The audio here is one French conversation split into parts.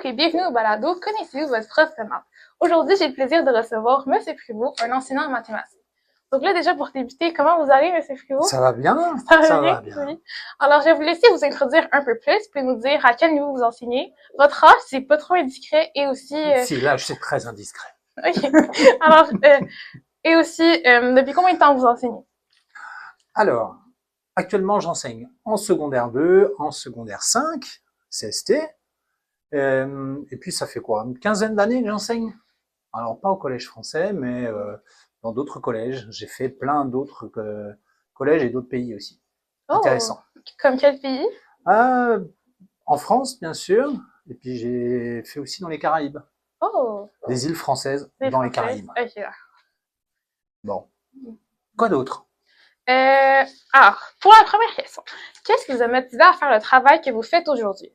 et bienvenue au balado Connaissez-vous votre prof de maths? Aujourd'hui, j'ai le plaisir de recevoir M. Privot, un enseignant en mathématiques. Donc là, déjà, pour débuter, comment vous allez, M. Privot? Ça va bien, Ça va bien? Oui. Alors, je vais vous laisser vous introduire un peu plus, puis nous dire à quel niveau vous enseignez, votre âge, si c'est pas trop indiscret, et aussi... Si, l'âge, c'est très indiscret. OK. Alors, et aussi, depuis combien de temps vous enseignez? Alors, actuellement, j'enseigne en secondaire 2, en secondaire 5, CST. Et puis, ça fait quoi? Une quinzaine d'années que j'enseigne. Alors, pas au collège français, mais dans d'autres collèges. J'ai fait plein d'autres collèges et d'autres pays aussi. Oh, intéressant. Comme quel pays? En France, bien sûr. Et puis, j'ai fait aussi dans les Caraïbes. Oh! Des îles françaises dans les Caraïbes. OK. Bon. Quoi d'autre? Alors, pour la première question, qu'est-ce qui vous a motivé à faire le travail que vous faites aujourd'hui?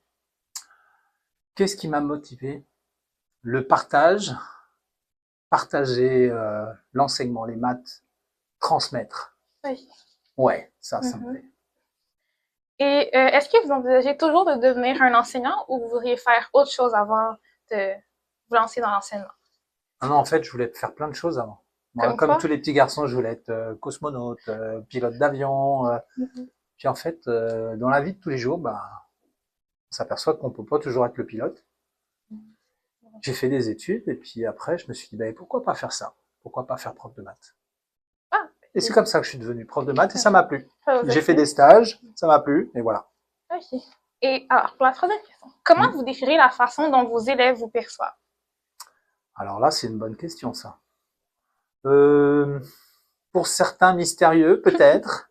Qu'est-ce qui m'a motivé? Le partage, partager l'enseignement, les maths, transmettre. Oui. Ouais, ça me plaît. Et est-ce que vous envisagez toujours de devenir un enseignant ou vous voudriez faire autre chose avant de vous lancer dans l'enseignement? Non, en fait, je voulais faire plein de choses avant. Moi, comme tous les petits garçons, je voulais être cosmonaute, pilote d'avion. Puis en fait, dans la vie de tous les jours, on s'aperçoit qu'on peut pas toujours être le pilote. J'ai fait des études et puis après, je me suis dit, pourquoi pas faire ça? Pourquoi pas faire prof de maths? Et c'est comme ça que je suis devenu prof de maths et ça m'a plu. J'ai fait des stages, ça m'a plu et voilà. Ok. Et alors, pour la troisième question, comment vous décrirez la façon dont vos élèves vous perçoivent? Alors là, c'est une bonne question, ça. Pour certains, mystérieux, peut-être.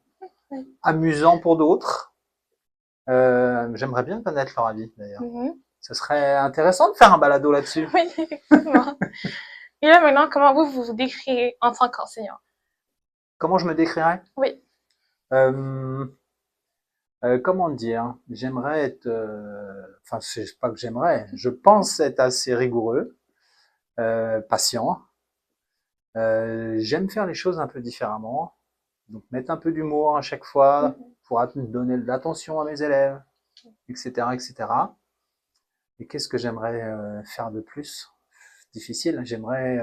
Amusant pour d'autres. J'aimerais bien connaître leur avis, d'ailleurs. Ce serait intéressant de faire un balado là-dessus. Oui, effectivement. Et là, maintenant, comment vous vous décrivez en tant qu'enseignant? Comment je me décrirais? Oui. Comment dire? J'aimerais être... Enfin, c'est pas que j'aimerais. Je pense être assez rigoureux, patient. J'aime faire les choses un peu différemment. Donc, mettre un peu d'humour à chaque fois pour donner de l'attention à mes élèves, etc., etc. Et qu'est-ce que j'aimerais faire de plus? Difficile. J'aimerais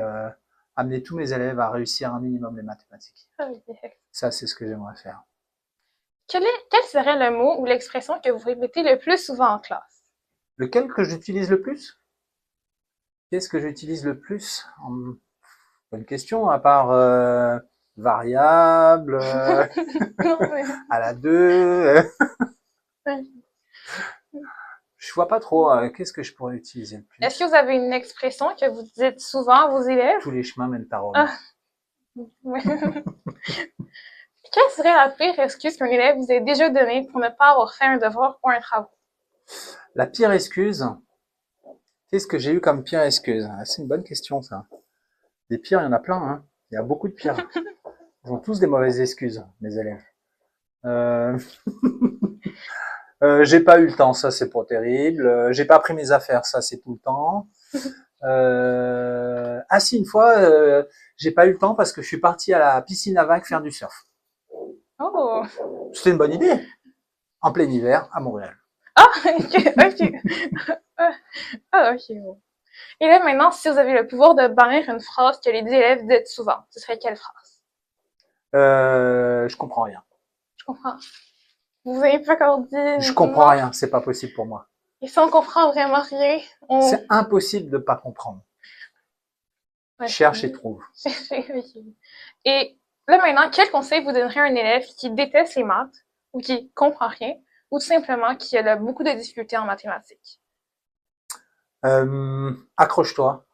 amener tous mes élèves à réussir un minimum les mathématiques. Ça, c'est ce que j'aimerais faire. Quel serait le mot ou l'expression que vous répétez le plus souvent en classe? Lequel que j'utilise le plus? Qu'est-ce que j'utilise le plus? Bonne question, à part variable, à la 2. Je vois pas trop. Qu'est-ce que je pourrais utiliser le plus? Est-ce que vous avez une expression que vous dites souvent à vos élèves? Tous les chemins mènent à Rome. Ouais. Quelle serait la pire excuse qu'un élève vous ait déjà donnée pour ne pas avoir fait un devoir ou un travail? La pire excuse? Qu'est-ce que j'ai eu comme pire excuse? C'est une bonne question, ça. Des pires, il y en a plein, hein. Il y a beaucoup de pires. Ils ont tous des mauvaises excuses, mes élèves. J'ai pas eu le temps, ça c'est pas terrible. J'ai pas pris mes affaires, ça c'est tout le temps. Si, une fois, j'ai pas eu le temps parce que je suis parti à la piscine à vagues faire du surf. Oh! C'était une bonne idée. En plein hiver, à Montréal. Ok. Ok, bon. Et là, maintenant, si vous avez le pouvoir de bannir une phrase que les élèves disent souvent, ce serait quelle phrase? Je comprends rien. Je comprends. Vous avez pas encore dit... Je comprends rien, c'est pas possible pour moi. Et si on comprend vraiment rien, C'est impossible de pas comprendre. Cherche et trouve. Et là, maintenant, quel conseil vous donnerez à un élève qui déteste les maths, ou qui comprend rien, ou tout simplement qui a beaucoup de difficultés en mathématiques? Accroche-toi,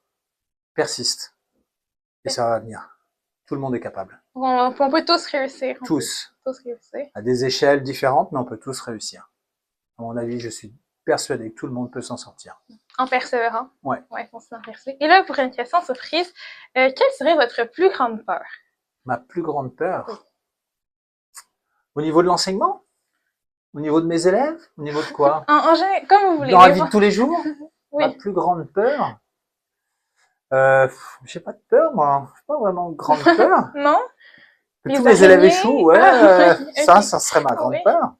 persiste, et ça va venir. Tout le monde est capable. On peut tous réussir. Tous. Tous réussir. À des échelles différentes, mais on peut tous réussir. À mon avis, je suis persuadé que tout le monde peut s'en sortir. En persévérant? Ouais. Ouais, on s'en persévère. Et là, pour une question surprise, quelle serait votre plus grande peur? Ma plus grande peur? Au niveau de l'enseignement? Au niveau de mes élèves? Au niveau de quoi? En général, comme vous voulez. Dans la vie de tous les jours? Oui. Ma plus grande peur? J'ai pas de peur, moi. J'ai pas vraiment de grande peur. Non? Que tous mes élèves échouent, ouais. Ça serait ma grande peur.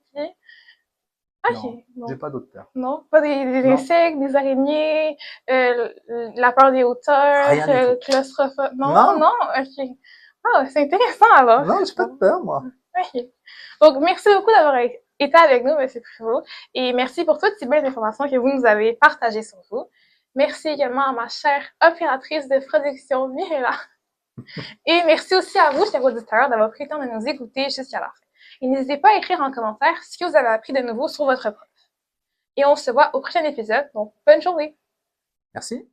Ok, Non, j'ai non. pas d'autres peurs. Non, pas des Non, insectes, des araignées, la peur des hauteurs, rien du tout. claustrophobie. Non, Non, non, ok. Ah, c'est intéressant alors. non, j'ai pas de peur, moi. Ok. Donc, merci beaucoup d'avoir été avec nous, Monsieur Prévost, et merci pour toutes ces belles informations que vous nous avez partagées sur vous. Merci également à ma chère opératrice de production, Mirella. Et merci aussi à vous, chers auditeurs, d'avoir pris le temps de nous écouter jusqu'à la fin. Et n'hésitez pas à écrire en commentaire ce que vous avez appris de nouveau sur votre prof. Et on se voit au prochain épisode, donc bonne journée! Merci.